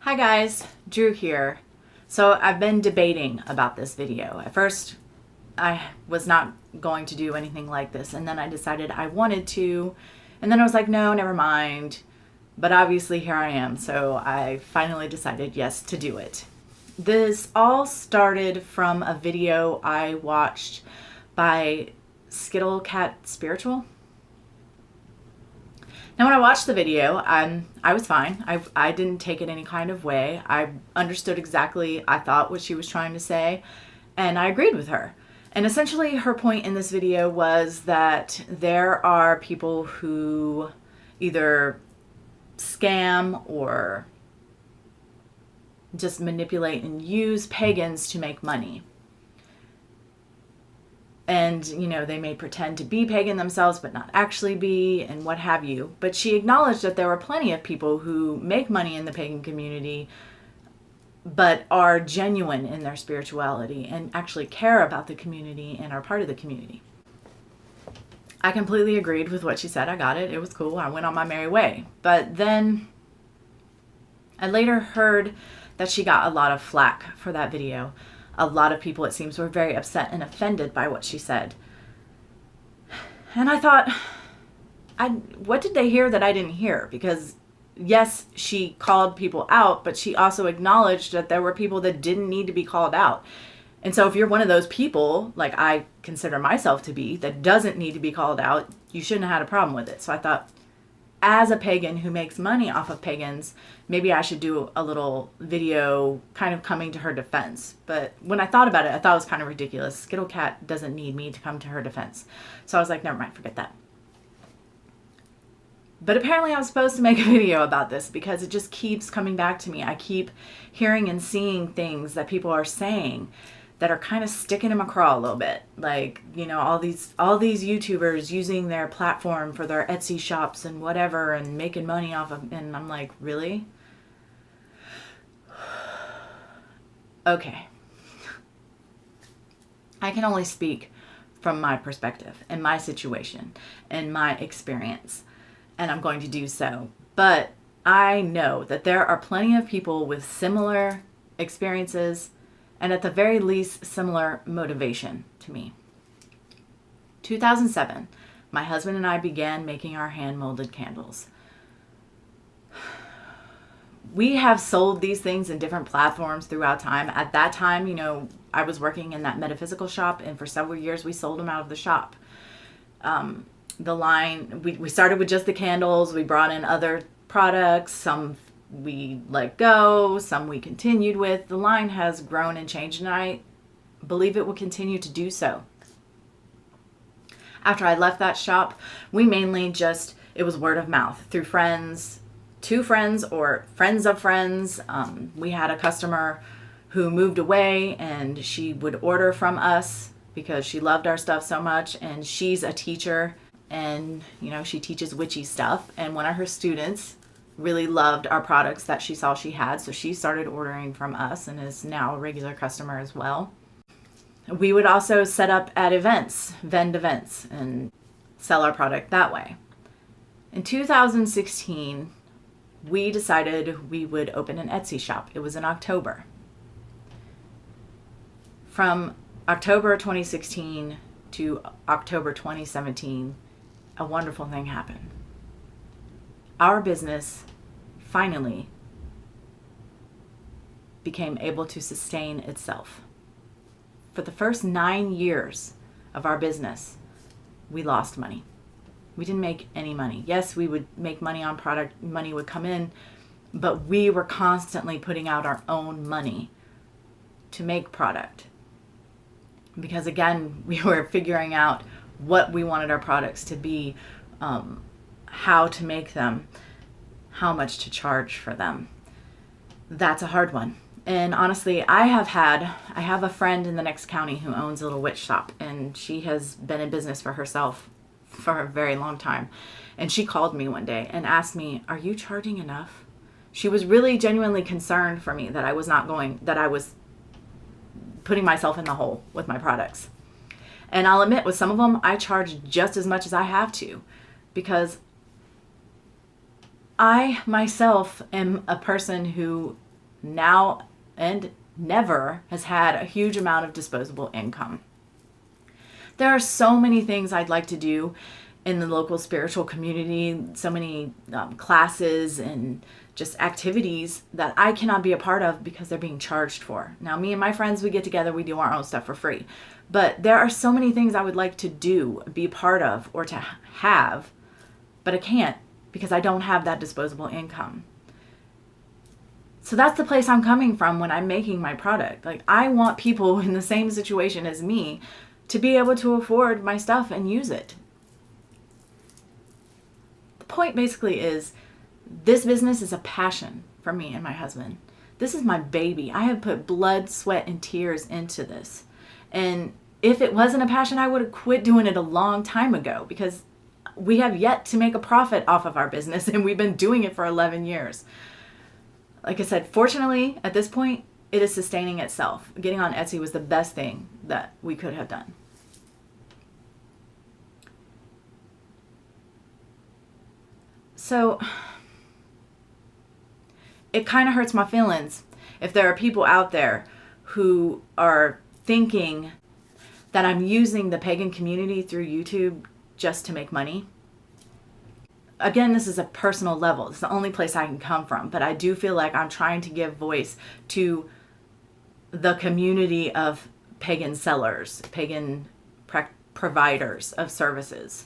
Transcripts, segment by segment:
Hi guys, Drew here. So I've been debating about this video. At first, I was not going to do anything like this, and then I decided I wanted to, and then I was like, no, never mind. But obviously here I am, so I finally decided yes to do it. This all started from a video I watched by Skittle Cat Spiritual. Now, when I watched the video, I was fine. I didn't take it any kind of way. I understood exactly, I thought, what she was trying to say, and I agreed with her. And essentially, her point in this video was that there are people who either scam or just manipulate and use pagans to make money. And, you know, they may pretend to be pagan themselves, but not actually be, and what have you. But she acknowledged that there were plenty of people who make money in the pagan community, but are genuine in their spirituality and actually care about the community and are part of the community. I completely agreed with what she said. I got it. It was cool. I went on my merry way. But then I later heard that she got a lot of flack for that video. A lot of people, it seems, were very upset and offended by what she said. And I thought, what did they hear that I didn't hear? Because yes, she called people out, but she also acknowledged that there were people that didn't need to be called out. And so if you're one of those people, like I consider myself to be, that doesn't need to be called out, you shouldn't have had a problem with it. So I thought, as a pagan who makes money off of pagans, maybe I should do a little video kind of coming to her defense. But when I thought about it, I thought it was kind of ridiculous. Skittle Cat doesn't need me to come to her defense. So I was like, never mind, forget that. But apparently I was supposed to make a video about this because it just keeps coming back to me. I keep hearing and seeing things that people are saying that are kind of sticking in my craw a little bit. Like, you know, all these YouTubers using their platform for their Etsy shops and whatever and making money off of, and I'm like, really? Okay. I can only speak from my perspective and my situation and my experience, and I'm going to do so. But I know that there are plenty of people with similar experiences and at the very least, similar motivation to me. 2007, my husband and I began making our hand-molded candles. We have sold these things in different platforms throughout time. At that time, you know, I was working in that metaphysical shop, and for several years, we sold them out of the shop. The line, we started with just the candles. We brought in other products, some we let go, some we continued with. The line has grown and changed, and I believe it will continue to do so. After I left that shop, we mainly just, it was word of mouth through friends, to friends or friends of friends. We had a customer who moved away, and she would order from us because she loved our stuff so much, and she's a teacher, and you know, she teaches witchy stuff, and one of her students really loved our products that she saw she had, so she started ordering from us and is now a regular customer as well. We would also set up at events, vend events, and sell our product that way. In 2016, we decided we would open an Etsy shop. It was in October. From October 2016 to October 2017, a wonderful thing happened. Our business finally became able to sustain itself. For the first 9 years of our business, we lost money. We didn't make any money. Yes, we would make money on product, money would come in, but we were constantly putting out our own money to make product. Because again, we were figuring out what we wanted our products to be, how to make them, how much to charge for them. That's a hard one. And honestly, I have a friend in the next county who owns a little witch shop, and she has been in business for herself for a very long time. And she called me one day and asked me, are you charging enough? She was really genuinely concerned for me that I was putting myself in the hole with my products. And I'll admit, with some of them, I charge just as much as I have to, because I myself am a person who now and never has had a huge amount of disposable income. There are so many things I'd like to do in the local spiritual community, so many classes and just activities that I cannot be a part of because they're being charged for. Now, me and my friends, we get together, we do our own stuff for free. But there are so many things I would like to do, be part of, or to have, but I can't because I don't have that disposable income. So that's the place I'm coming from when I'm making my product. Like, I want people in the same situation as me to be able to afford my stuff and use it. The point basically is, this business is a passion for me and my husband. This is my baby. I have put blood, sweat, and tears into this. And if it wasn't a passion, I would have quit doing it a long time ago, because we have yet to make a profit off of our business, and we've been doing it for 11 years. Like I said, fortunately, at this point, it is sustaining itself. Getting on Etsy was the best thing that we could have done. So it kind of hurts my feelings if there are people out there who are thinking that I'm using the pagan community through YouTube just to make money. Again, this is a personal level. It's the only place I can come from. But I do feel like I'm trying to give voice to the community of pagan sellers, pagan providers of services.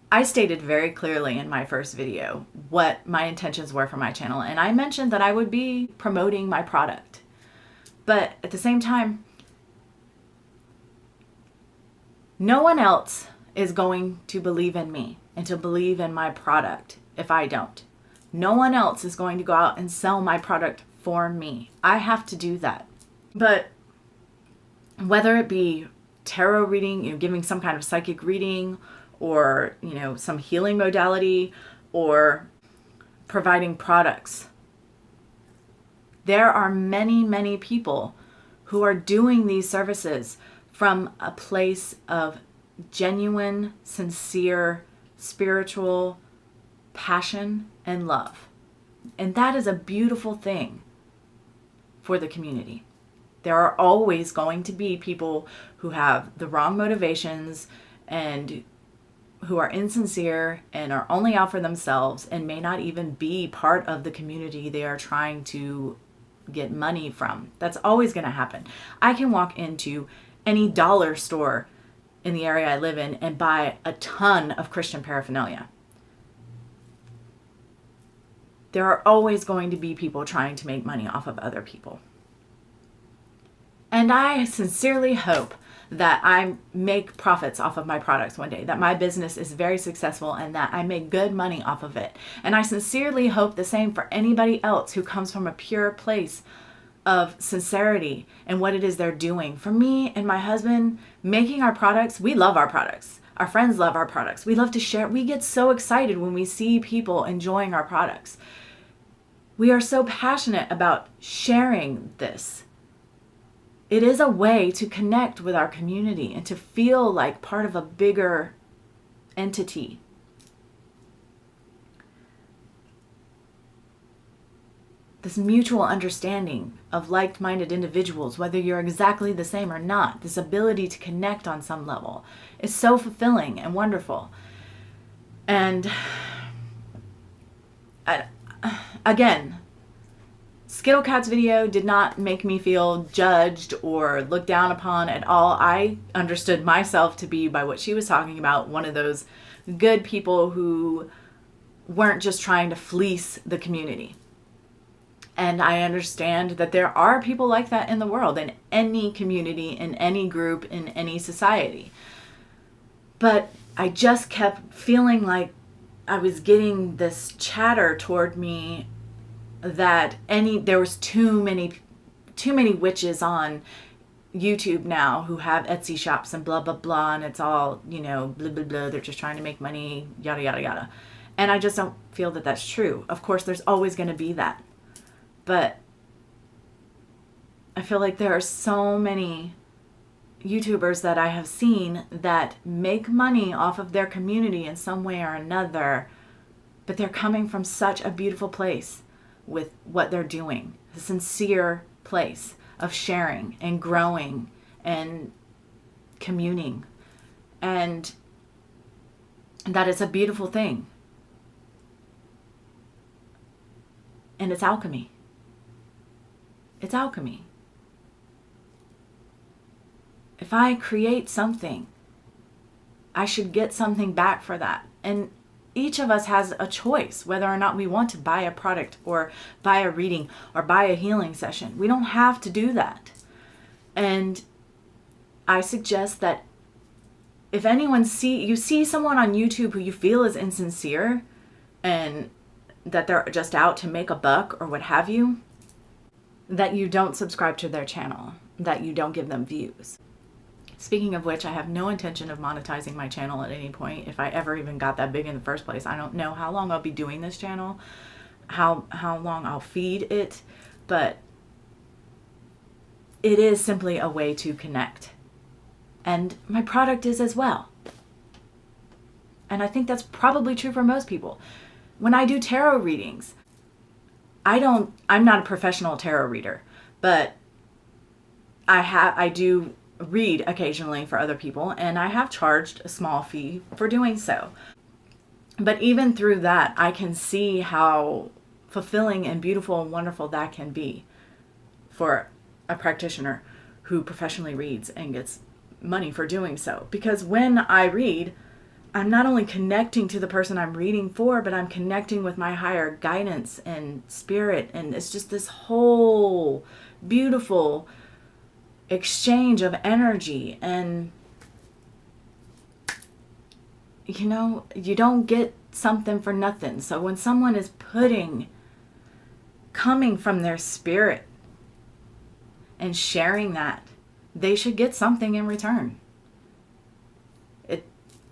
I stated very clearly in my first video what my intentions were for my channel. And I mentioned that I would be promoting my product. But at the same time, no one else is going to believe in me and to believe in my product if I don't. No one else is going to go out and sell my product for me. I have to do that. But whether it be tarot reading, giving some kind of psychic reading, or, some healing modality, or providing products, there are many, many people who are doing these services from a place of genuine, sincere, spiritual passion and love. And that is a beautiful thing for the community. There are always going to be people who have the wrong motivations and who are insincere and are only out for themselves and may not even be part of the community they are trying to get money from. That's always going to happen. I can walk into any dollar store in the area I live in and buy a ton of Christian paraphernalia. There are always going to be people trying to make money off of other people. And I sincerely hope that I make profits off of my products one day, that my business is very successful and that I make good money off of it. And I sincerely hope the same for anybody else who comes from a pure place of sincerity and what it is they're doing. For me and my husband, making our products, we love our products. Our friends love our products. We love to share. We get so excited when we see people enjoying our products. We are so passionate about sharing this. It is a way to connect with our community and to feel like part of a bigger entity. This mutual understanding of like-minded individuals, whether you're exactly the same or not, this ability to connect on some level is so fulfilling and wonderful. And again, Skittle Cat's video did not make me feel judged or looked down upon at all. I understood myself to be, by what she was talking about, one of those good people who weren't just trying to fleece the community. And I understand that there are people like that in the world, in any community, in any group, in any society. But I just kept feeling like I was getting this chatter toward me that there was too many witches on YouTube now who have Etsy shops and blah, blah, blah. And it's all, blah, blah, blah. They're just trying to make money, yada, yada, yada. And I just don't feel that that's true. Of course, there's always going to be that. But I feel like there are so many YouTubers that I have seen that make money off of their community in some way or another, but they're coming from such a beautiful place with what they're doing, a sincere place of sharing and growing and communing. And that is a beautiful thing. And it's alchemy. It's alchemy. If I create something, I should get something back for that. And each of us has a choice whether or not we want to buy a product or buy a reading or buy a healing session. We don't have to do that. And I suggest that if anyone you see someone on YouTube who you feel is insincere and that they're just out to make a buck or what have you, that you don't subscribe to their channel, that you don't give them views. Speaking of which, I have no intention of monetizing my channel at any point. If I ever even got that big in the first place, I don't know how long I'll be doing this channel, how long I'll feed it, but it is simply a way to connect. And my product is as well. And I think that's probably true for most people. When I do tarot readings, I'm not a professional tarot reader, but I do read occasionally for other people, and I have charged a small fee for doing so. But even through that, I can see how fulfilling and beautiful and wonderful that can be for a practitioner who professionally reads and gets money for doing so. Because when I read, I'm not only connecting to the person I'm reading for, but I'm connecting with my higher guidance and spirit. And it's just this whole beautiful exchange of energy. And, you don't get something for nothing. So when someone is coming from their spirit and sharing that, they should get something in return.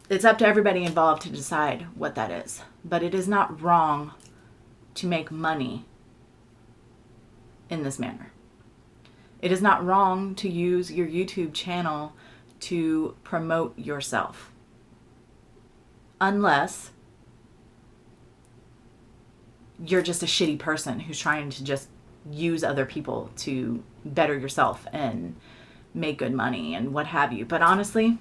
It's up to everybody involved to decide what that is. But it is not wrong to make money in this manner. It is not wrong to use your YouTube channel to promote yourself. Unless you're just a shitty person who's trying to just use other people to better yourself and make good money and what have you. But honestly,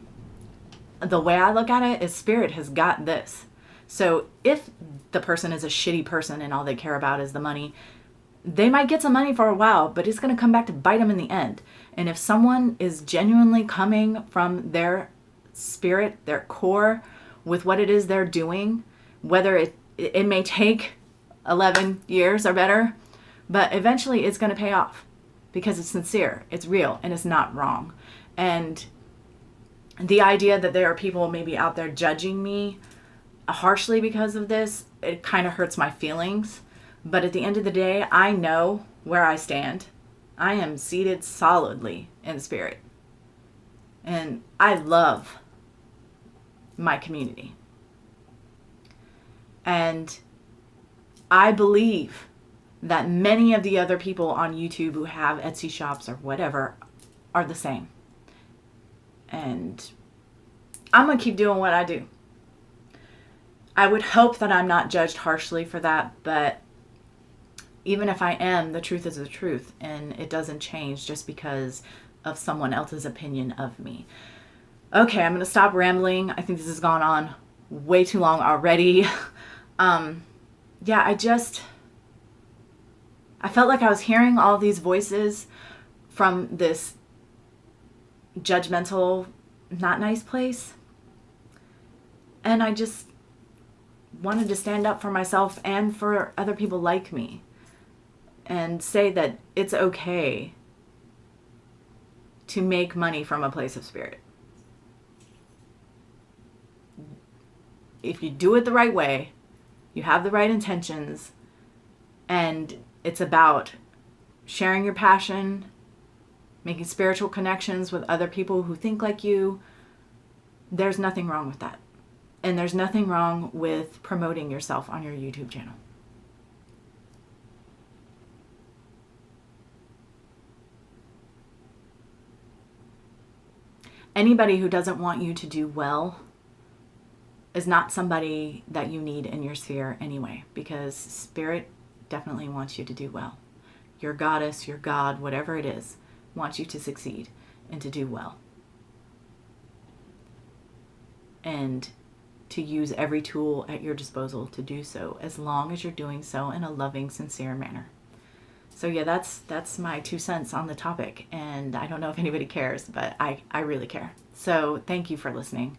the way I look at it is spirit has got this. So if the person is a shitty person and all they care about is the money, they might get some money for a while, but it's going to come back to bite them in the end. And if someone is genuinely coming from their spirit, their core, with what it is they're doing, whether it may take 11 years or better, but eventually it's going to pay off because it's sincere, it's real, and it's not wrong. And the idea that there are people maybe out there judging me harshly because of this, it kind of hurts my feelings. But at the end of the day, I know where I stand. I am seated solidly in spirit. And I love my community. And I believe that many of the other people on YouTube who have Etsy shops or whatever are the same. And I'm going to keep doing what I do. I would hope that I'm not judged harshly for that, but even if I am, the truth is the truth, and it doesn't change just because of someone else's opinion of me. Okay, I'm going to stop rambling. I think this has gone on way too long already. I felt like I was hearing all these voices from this judgmental, not nice place. And I just wanted to stand up for myself and for other people like me and say that it's okay to make money from a place of spirit. If you do it the right way, you have the right intentions, and it's about sharing your passion, making spiritual connections with other people who think like you, there's nothing wrong with that. And there's nothing wrong with promoting yourself on your YouTube channel. Anybody who doesn't want you to do well is not somebody that you need in your sphere anyway, because spirit definitely wants you to do well. Your goddess, your god, whatever it is, wants you to succeed and to do well. And to use every tool at your disposal to do so, as long as you're doing so in a loving, sincere manner. So yeah, that's my 2 cents on the topic, and I don't know if anybody cares, but I really care. So thank you for listening,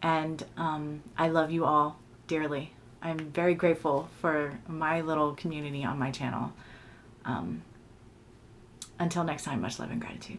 and I love you all dearly. I'm very grateful for my little community on my channel. Until next time, much love and gratitude.